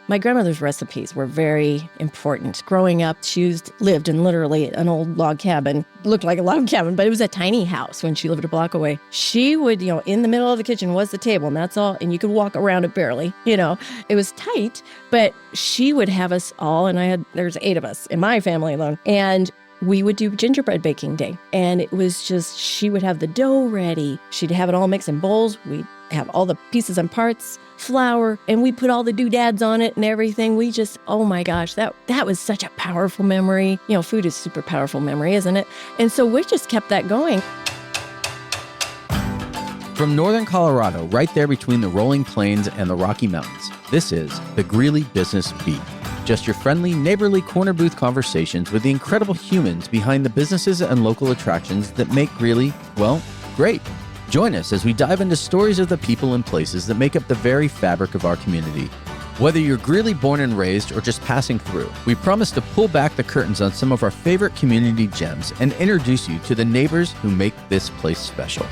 My grandmother's recipes were very important. Growing up, she lived in literally an old log cabin. Looked like a log cabin, but it was a tiny house when she lived a block away. She would, in the middle of the kitchen was the table, and that's all. And you could walk around it barely, It was tight, but she would have us all, and there's 8 of us in my family alone. And we would do gingerbread baking day. And it was just, she would have the dough ready. She'd have it all mixed in bowls. We'd have all the pieces and parts, flour, and we put all the doodads on it and everything. We just, oh my gosh, that was such a powerful memory. Food is super powerful memory, isn't it? And so we just kept that going. From northern Colorado, right there between the rolling plains and the Rocky Mountains, this is the Greeley Business Beat. Just your friendly, neighborly corner booth conversations with the incredible humans behind the businesses and local attractions that make Greeley, well, great. Join us as we dive into stories of the people and places that make up the very fabric of our community. Whether you're Greeley born and raised or just passing through, we promise to pull back the curtains on some of our favorite community gems and introduce you to the neighbors who make this place special.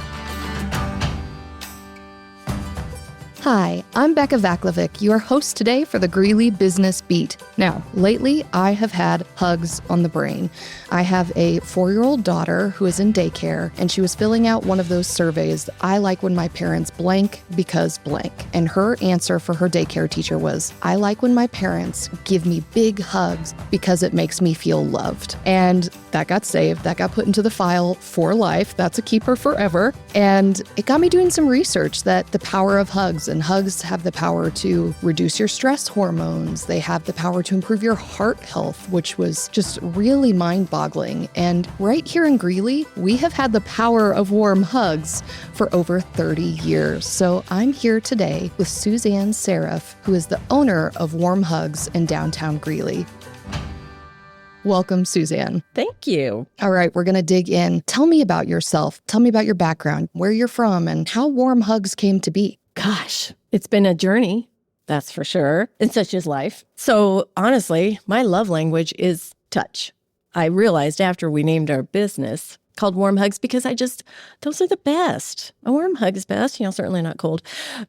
Hi, I'm Becca Vaklovic, your host today for the Greeley Business Beat. Now, lately, I have had hugs on the brain. I have a 4-year-old daughter who is in daycare, and she was filling out one of those surveys, I like when my parents blank because blank. And her answer for her daycare teacher was, I like when my parents give me big hugs because it makes me feel loved. And that got saved. That got put into the file for life. That's a keeper forever. And it got me doing some research that the power of hugs, and hugs have the power to reduce your stress hormones. They have the power to improve your heart health, which was just really mind-boggling. And right here in Greeley, we have had the power of warm hugs for over 30 years. So I'm here today with Suzanne Sereff, who is the owner of Warm Hugs in downtown Greeley. Welcome, Suzanne. Thank you. All right, we're going to dig in. Tell me about yourself. Tell me about your background, where you're from, and how Warm Hugs came to be. Gosh, it's been a journey, that's for sure, and such is life. So honestly, my love language is touch. I realized after we named our business called Warm Hugs because those are the best. A warm hug is best, certainly not cold.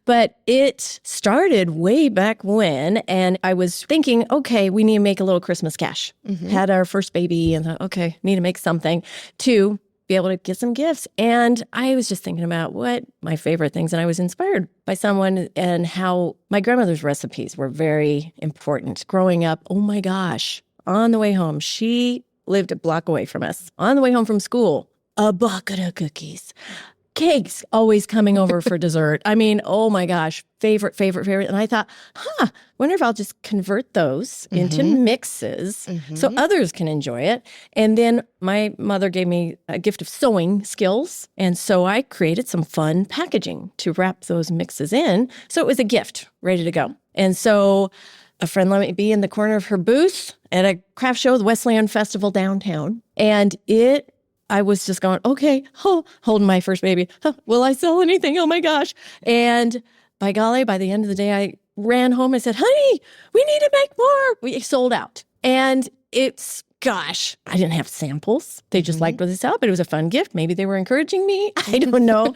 But it started way back when, and I was thinking, okay, we need to make a little Christmas cash. Mm-hmm. Had our first baby and thought, okay, need to make something to be able to get some gifts. And I was just thinking about what my favorite things, and I was inspired by someone and how my grandmother's recipes were very important. Growing up, oh my gosh, on the way home, she lived a block away from us. On the way home from school, a bucket of cookies. Cakes always coming over for dessert. I mean, oh my gosh, favorite. And I thought, wonder if I'll just convert those into mixes so others can enjoy it. And then my mother gave me a gift of sewing skills. And so I created some fun packaging to wrap those mixes in. So it was a gift ready to go. And so a friend let me be in the corner of her booth at a craft show, the Wesleyan Festival downtown. And I was just going, okay, holding my first baby. Will I sell anything? Oh my gosh. And by golly, by the end of the day, I ran home and said, honey, we need to make more. We sold out. And I didn't have samples. They just liked what they saw, but it was a fun gift. Maybe they were encouraging me. I don't know.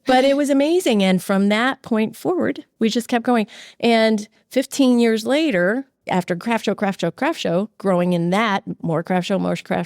But it was amazing. And from that point forward, we just kept going. And 15 years later, after craft show, growing in that, more craft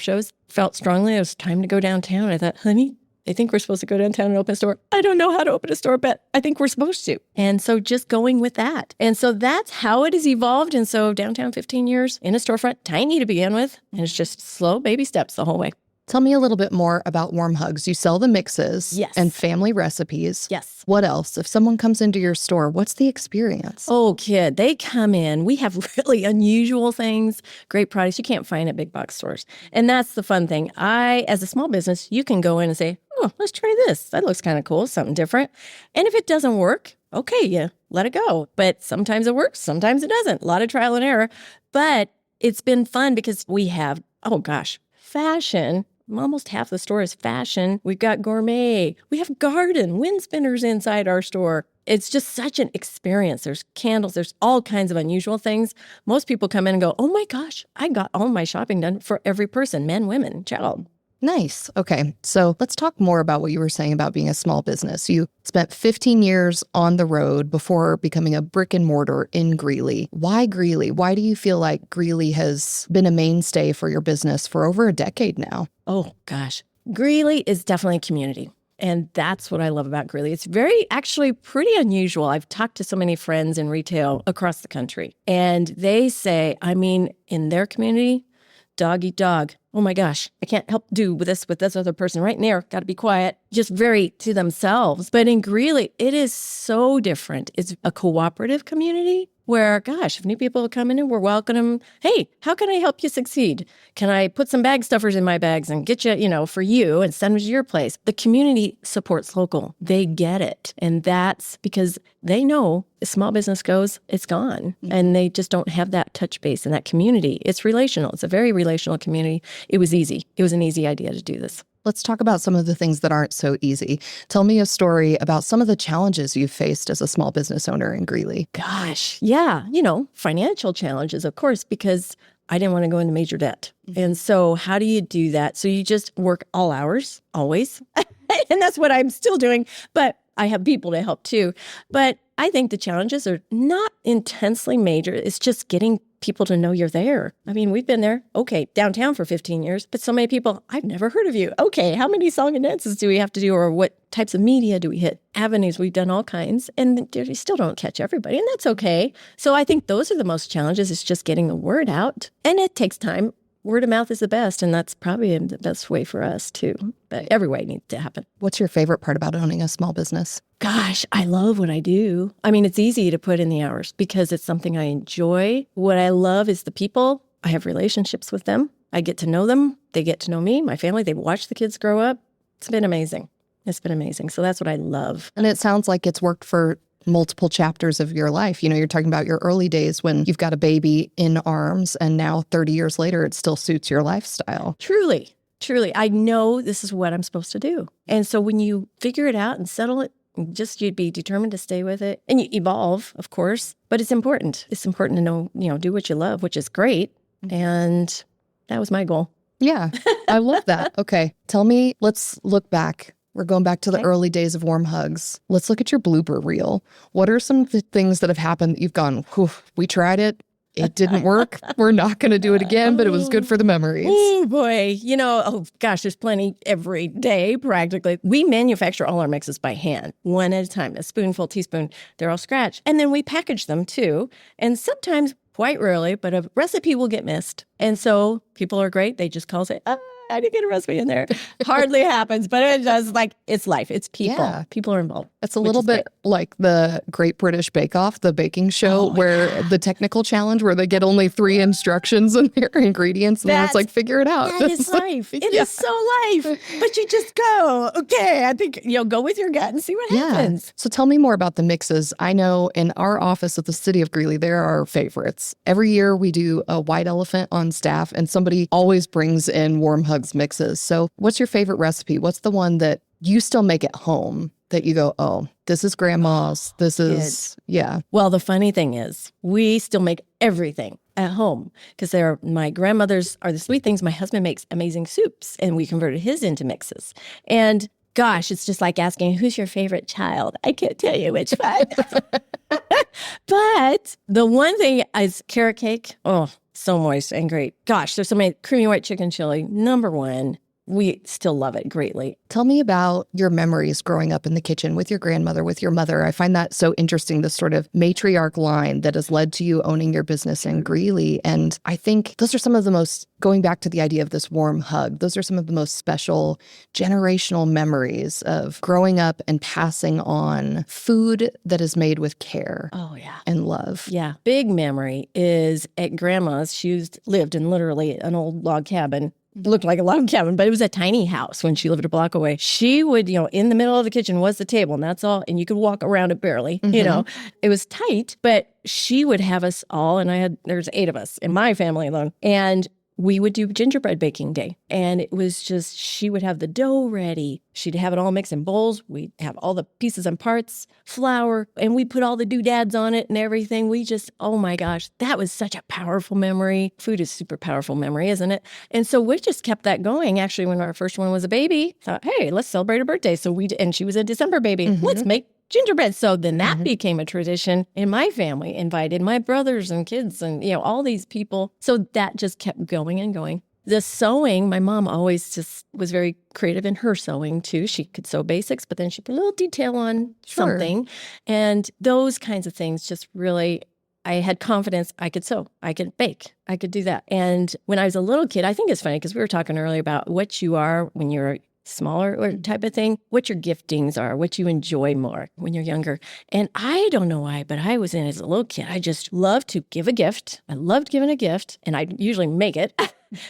shows, felt strongly it was time to go downtown. I thought, honey, I think we're supposed to go downtown and open a store. I don't know how to open a store, but I think we're supposed to. And so just going with that. And so that's how it has evolved. And so downtown 15 years in a storefront, tiny to begin with. And it's just slow baby steps the whole way. Tell me a little bit more about Warm Hugs. You sell the mixes and family recipes. Yes. What else? If someone comes into your store, what's the experience? Oh, kid, they come in. We have really unusual things, great products you can't find at big box stores. And that's the fun thing. As a small business, you can go in and say, oh, let's try this. That looks kind of cool, something different. And if it doesn't work, okay, you let it go. But sometimes it works, sometimes it doesn't. A lot of trial and error. But it's been fun because we have, fashion. Almost half the store is fashion. We've got gourmet. We have garden, wind spinners inside our store. It's just such an experience. There's candles. There's all kinds of unusual things. Most people come in and go, oh my gosh, I got all my shopping done for every person, men, women, child. Nice. Okay. So let's talk more about what you were saying about being a small business. You spent 15 years on the road before becoming a brick and mortar in Greeley. Why Greeley? Why do you feel like Greeley has been a mainstay for your business for over a decade now? Oh, gosh. Greeley is definitely a community. And that's what I love about Greeley. It's actually pretty unusual. I've talked to so many friends in retail across the country, and they say, in their community, dog eat dog. Oh my gosh, I can't help do with this other person right there. Got to be quiet. Just very to themselves. But in Greeley, it is so different. It's a cooperative community where, gosh, if new people come in and we're welcoming them, hey, how can I help you succeed? Can I put some bag stuffers in my bags and get you, for you and send them to your place? The community supports local. They get it. And that's because they know if small business goes, it's gone. And they just don't have that touch base in that community. It's relational. It's a very relational community. It was easy. It was an easy idea to do this. Let's talk about some of the things that aren't so easy. Tell me a story about some of the challenges you've faced as a small business owner in Greeley. Gosh, yeah, financial challenges, of course, because I didn't want to go into major debt. And so how do you do that? So you just work all hours, always. And that's what I'm still doing. But I have people to help too. But I think the challenges are not intensely major. It's just getting people to know you're there. We've been there, downtown for 15 years, but so many people, I've never heard of you. Okay, how many song and dances do we have to do, or what types of media do we hit? Avenues, we've done all kinds, and you still don't catch everybody, and that's okay. So I think those are the most challenges, is just getting the word out, and it takes time. Word of mouth is the best, and that's probably the best way for us too. But every way needs to happen. What's your favorite part about owning a small business? Gosh, I love what I do. It's easy to put in the hours because it's something I enjoy. What I love is the people. I have relationships with them. I get to know them. They get to know me, my family. They watch the kids grow up. It's been amazing. It's been amazing. So that's what I love. And it sounds like it's worked for multiple chapters of your life. You're talking about your early days when you've got a baby in arms, and now 30 years later, it still suits your lifestyle. Truly. I know this is what I'm supposed to do. And so when you figure it out and settle it, you'd be determined to stay with it. And you evolve, of course, but it's important. It's important to know, do what you love, which is great. And that was my goal. Yeah, I love that. Okay. Tell me, let's look back. We're going back to the early days of Warm Hugs. Let's look at your blooper reel. What are some things that have happened that you've gone, we tried it. It didn't work. We're not going to do it again, but it was good for the memories. Oh, boy. There's plenty every day, practically. We manufacture all our mixes by hand, one at a time, a spoonful, teaspoon. They're all scratched. And then we package them, too. And sometimes, quite rarely, but a recipe will get missed. And so people are great. They just call and say, I didn't get a recipe in there. Hardly happens, but it does. It's life. It's people. Yeah. People are involved. It's a little bit like the Great British Bake Off, the baking show, where the technical challenge, where they get only 3 instructions and their ingredients, and then it's like, figure it out. That is life. It is so life. But you just go, I think, go with your gut and see what happens. So tell me more about the mixes. I know in our office at the City of Greeley, there are favorites. Every year we do a white elephant on staff, and somebody always brings in Warm Hugs mixes. So what's your favorite recipe? What's the one that you still make at home that you go, this is grandma's, this is, Well, the funny thing is, we still make everything at home because my grandmothers are the sweet things. My husband makes amazing soups, and we converted his into mixes. And gosh, it's just like asking, who's your favorite child? I can't tell you which one. But the one thing is carrot cake. Oh, so moist and great. Gosh, there's so many. Creamy white chicken chili, number one. We still love it greatly. Tell me about your memories growing up in the kitchen with your grandmother, with your mother. I find that so interesting, this sort of matriarch line that has led to you owning your business in Greeley. And I think those are some of the most, going back to the idea of this warm hug, those are some of the most special generational memories of growing up and passing on food that is made with care. And love. Yeah. Big memory is at grandma's. She lived in literally an old log cabin. Looked like a log cabin, but it was a tiny house when she lived a block away. She would, in the middle of the kitchen was the table, and that's all. And you could walk around it barely, It was tight, but she would have us all, and there's 8 of us in my family alone. And we would do gingerbread baking day. And it was just, she would have the dough ready. She'd have it all mixed in bowls. We'd have all the pieces and parts, flour, and we put all the doodads on it and everything. We just, oh my gosh, that was such a powerful memory. Food is super powerful memory, isn't it? And so we just kept that going. Actually, when our first one was a baby, thought, hey, let's celebrate her birthday. And she was a December baby. Let's make gingerbread. So then that became a tradition in my family, invited my brothers and kids and, all these people. So that just kept going and going. The sewing, my mom always just was very creative in her sewing too. She could sew basics, but then she put a little detail on something. And those kinds of things just really, I had confidence I could sew, I could bake, I could do that. And when I was a little kid, I think it's funny because we were talking earlier about what you are when you're smaller or type of thing, what your giftings are, what you enjoy more when you're younger. And I don't know why, but I was in as a little kid. I just loved to give a gift. I loved giving a gift, and I'd usually make it.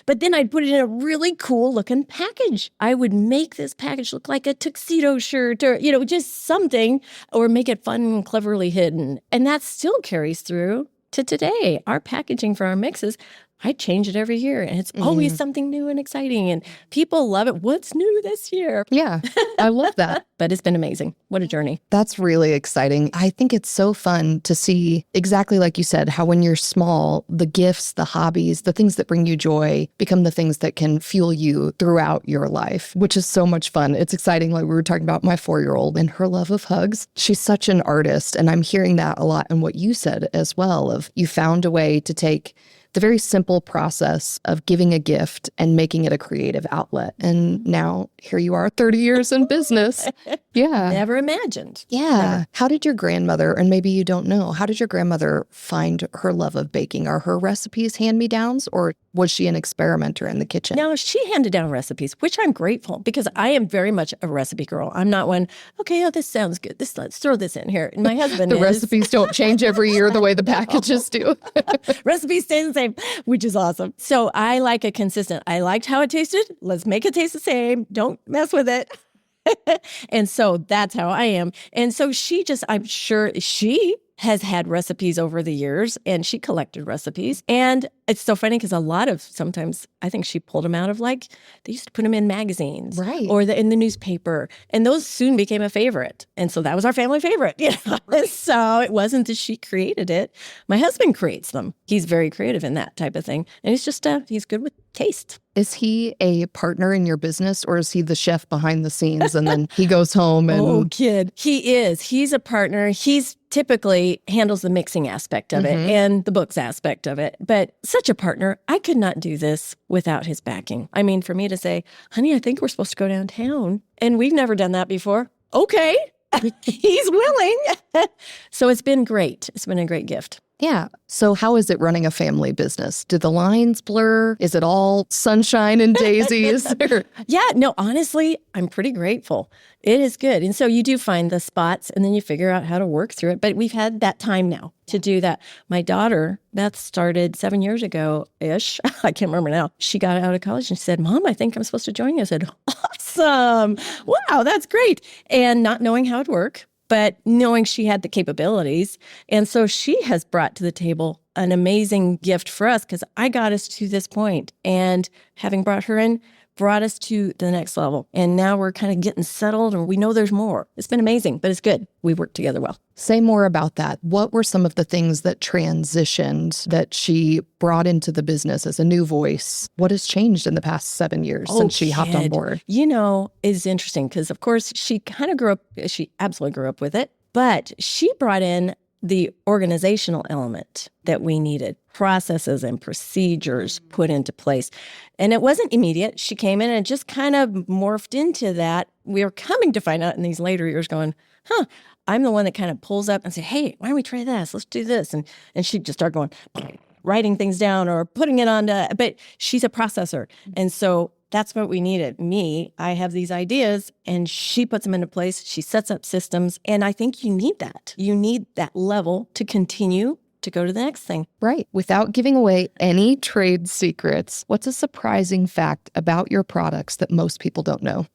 But then I'd put it in a really cool looking package. I would make this package look like a tuxedo shirt or, just something, or make it fun and cleverly hidden. And that still carries through to today. Our packaging for our mixes, I change it every year, and it's always something new and exciting, and people love it. What's new this year? Yeah, I love that. But it's been amazing. What a journey. That's really exciting. I think it's so fun to see, exactly like you said, how when you're small, the gifts, the hobbies, the things that bring you joy become the things that can fuel you throughout your life, which is so much fun. It's exciting. Like we were talking about my 4-year-old and her love of hugs. She's such an artist, and I'm hearing that a lot in what you said as well, of you found a way to take the very simple process of giving a gift and making it a creative outlet. And now here you are, 30 years in business. Yeah. Never imagined. Yeah. Never. How did your grandmother, and maybe you don't know, how did your grandmother find her love of baking? Are her recipes hand-me-downs, or was she an experimenter in the kitchen? No, she handed down recipes, which I'm grateful, because I am very much a recipe girl. I'm not one, okay, this sounds good. Let's throw this in here. And my husband The recipes don't change every year the way the packages do. Recipes stay the same, which is awesome. So I like a consistent. I liked how it tasted. Let's make it taste the same. Don't mess with it. And so that's how I am. And so I'm sure she has had recipes over the years, and she collected recipes. And it's so funny because sometimes I think she pulled them out of, like, they used to put them in magazines, right, or in the newspaper. And those soon became a favorite. And so that was our family favorite. So it wasn't that she created it. My husband creates them. He's very creative in that type of thing. And he's just, he's good with taste. Is he a partner in your business, or is he the chef behind the scenes and then he goes home and... Oh, kid. He is. He's a partner. He's typically handles the mixing aspect of it and the books aspect of it. But such a partner, I could not do this without his backing. I mean, for me to say, honey, I think we're supposed to go downtown, and we've never done that before. Okay. He's willing. So it's been great. It's been a great gift. Yeah. So how is it running a family business? Do the lines blur? Is it all sunshine and daisies? Yeah, no, honestly, I'm pretty grateful. It is good. And so you do find the spots, and then you figure out how to work through it. But we've had that time now to do that. My daughter, Beth, started 7 years ago-ish. I can't remember now. She got out of college and she said, Mom, I think I'm supposed to join you. I said, awesome. Wow, that's great. And not knowing how it'd work, but knowing she had the capabilities. And so she has brought to the table an amazing gift for us, because I got us to this point, and having brought her in, brought us to the next level. And now we're kind of getting settled, and we know there's more. It's been amazing, but it's good. We work together well. Say more about that. What were some of the things that transitioned, that she brought into the business as a new voice? What has changed in the past 7 years since she hopped on board? It's interesting because, of course, she kind of she absolutely grew up with it, but she brought in the organizational element that we needed, processes and procedures put into place. And it wasn't immediate. She came in and just kind of morphed into that. We were coming to find out in these later years going, I'm the one that kind of pulls up and say, hey, why don't we try this? Let's do this. And she just started going, writing things down or putting it on but she's a processor. And so that's what we needed. I have these ideas, and she puts them into place. She sets up systems. And I think you need that. You need that level to continue to go to the next thing. Right. Without giving away any trade secrets, what's a surprising fact about your products that most people don't know?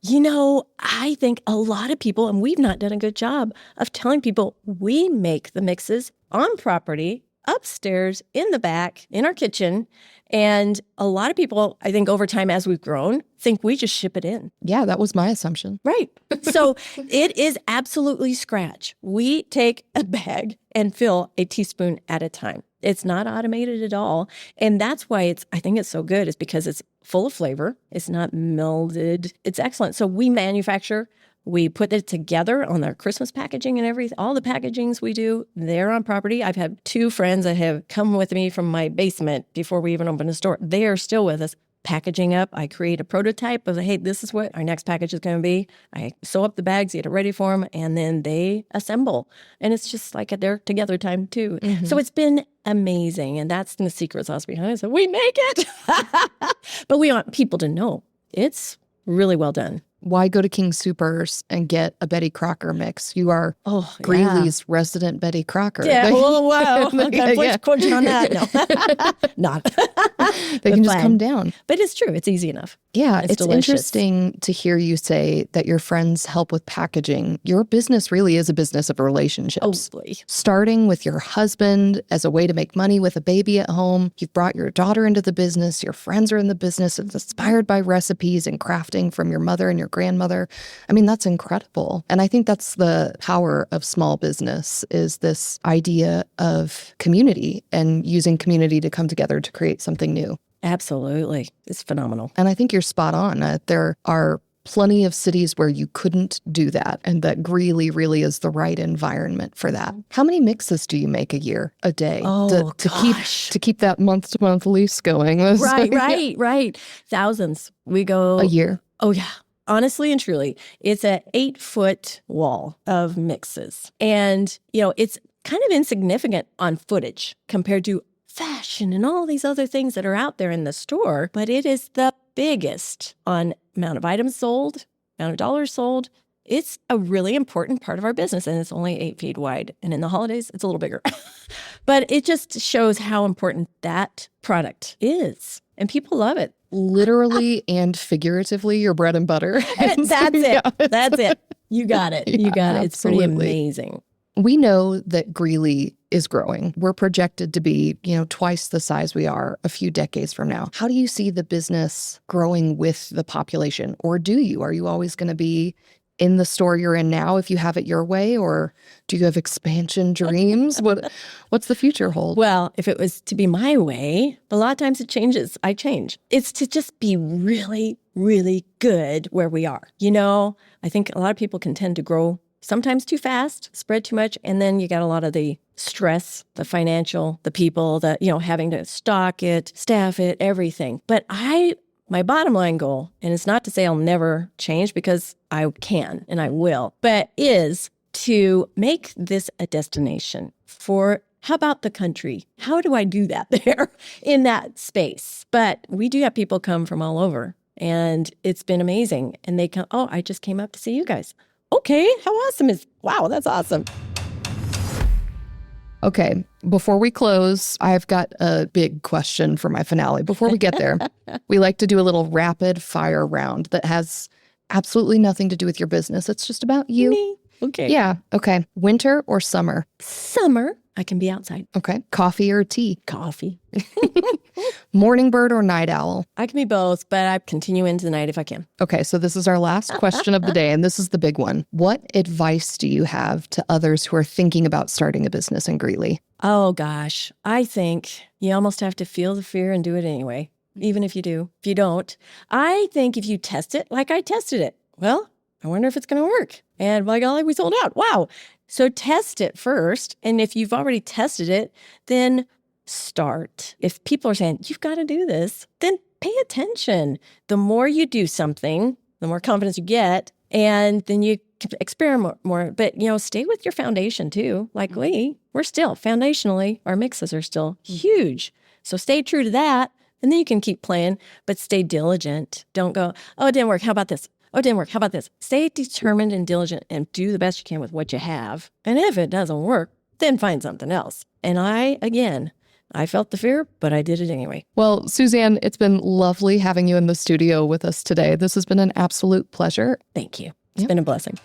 I think a lot of people, and we've not done a good job of telling people, we make the mixes on property upstairs in the back in our kitchen. And a lot of people, I think over time as we've grown, think we just ship it in. Yeah, that was my assumption. Right. So it is absolutely scratch. We take a bag and fill a teaspoon at a time. It's not automated at all. And that's why I think it's so good, is because it's full of flavor. It's not melded. It's excellent. So we manufacture. We put it together on our Christmas packaging and everything. All the packagings we do, they're on property. I've had 2 friends that have come with me from my basement before we even opened a store. They are still with us, packaging up. I create a prototype of, hey, this is what our next package is going to be. I sew up the bags, get it ready for them, and then they assemble. And it's just like their together time too. Mm-hmm. So it's been amazing. And that's the secret sauce behind it. So we make it. But we want people to know it's really well done. Why go to King Soopers and get a Betty Crocker mix? You are Greeley's resident Betty Crocker. Yeah, wow. I'm quoting on that. No, not. They can just come down. But it's true. It's easy enough. Yeah, it's delicious. Interesting to hear you say that your friends help with packaging. Your business really is a business of relationships. Totally. Starting with your husband as a way to make money with a baby at home. You've brought your daughter into the business. Your friends are in the business. It's inspired by recipes and crafting from your mother and your grandmother. I mean, that's incredible. And I think that's the power of small business, is this idea of community and using community to come together to create something new. Absolutely. It's phenomenal. And I think you're spot on. There are plenty of cities where you couldn't do that, and that Greeley really is the right environment for that. How many mixes do you make a year, a day? To keep that month-to-month lease going? Right. Thousands. We go... A year? Oh, yeah. Honestly and truly, it's an 8-foot wall of mixes. And, it's kind of insignificant on footage compared to fashion and all these other things that are out there in the store, but it is the biggest on amount of items sold, amount of dollars sold. It's a really important part of our business, and it's only 8 feet wide. And in the holidays, it's a little bigger. But it just shows how important that product is, and people love it. Literally and figuratively, your bread and butter. That's it. Yeah. That's it. You got it. You got it. It's pretty amazing. We know that Greeley is growing. We're projected to be, twice the size we are a few decades from now. How do you see the business growing with the population? Or do you? Are you always going to be in the store you're in now if you have it your way? Or do you have expansion dreams? What's the future hold? Well, if it was to be my way, a lot of times it changes. I change. It's to just be really, really good where we are. I think a lot of people can tend to grow sometimes too fast, spread too much, and then you got a lot of the stress, the financial, the people, having to stock it, staff it, everything. But my bottom line goal, and it's not to say I'll never change, because I can and I will, but is to make this a destination for, how about the country? How do I do that there in that space? But we do have people come from all over, and it's been amazing. And they come, I just came up to see you guys. Okay, how awesome wow, that's awesome. Okay, before we close, I've got a big question for my finale. Before we get there, we like to do a little rapid fire round that has absolutely nothing to do with your business. It's just about you. Me? Okay. Yeah, okay. Winter or summer? Summer. I can be outside. Okay. Coffee or tea? Coffee. Morning bird or night owl? I can be both, but I continue into the night if I can. Okay, so this is our last question of the day, and this is the big one. What advice do you have to others who are thinking about starting a business in Greeley? Oh, gosh. I think you almost have to feel the fear and do it anyway, even if you do. If you don't, I think if you test it like I tested it, well, I wonder if it's going to work. And by golly, we sold out. Wow. So test it first. And if you've already tested it, then start. If people are saying, you've got to do this, then pay attention. The more you do something, the more confidence you get. And then you can experiment more. But, stay with your foundation too. Like we're still foundationally, our mixes are still huge. So stay true to that. And then you can keep playing, but stay diligent. Don't go, it didn't work. How about this? Oh, it didn't work. How about this? Stay determined and diligent and do the best you can with what you have. And if it doesn't work, then find something else. And I felt the fear, but I did it anyway. Well, Suzanne, it's been lovely having you in the studio with us today. This has been an absolute pleasure. Thank you. It's been a blessing.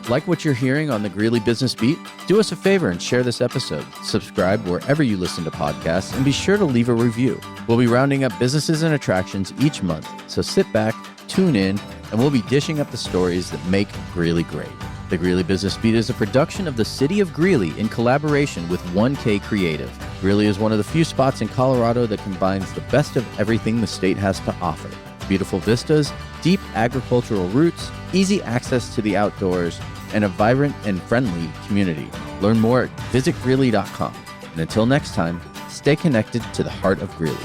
Like what you're hearing on the Greeley Business Beat? Do us a favor and share this episode. Subscribe wherever you listen to podcasts and be sure to leave a review. We'll be rounding up businesses and attractions each month, so sit back, tune in, and we'll be dishing up the stories that make Greeley great. The Greeley Business Beat is a production of the City of Greeley in collaboration with 1K Creative. Greeley is one of the few spots in Colorado that combines the best of everything the state has to offer. Beautiful vistas, deep agricultural roots, easy access to the outdoors, and a vibrant and friendly community. Learn more at visitgreeley.com. And until next time, stay connected to the heart of Greeley.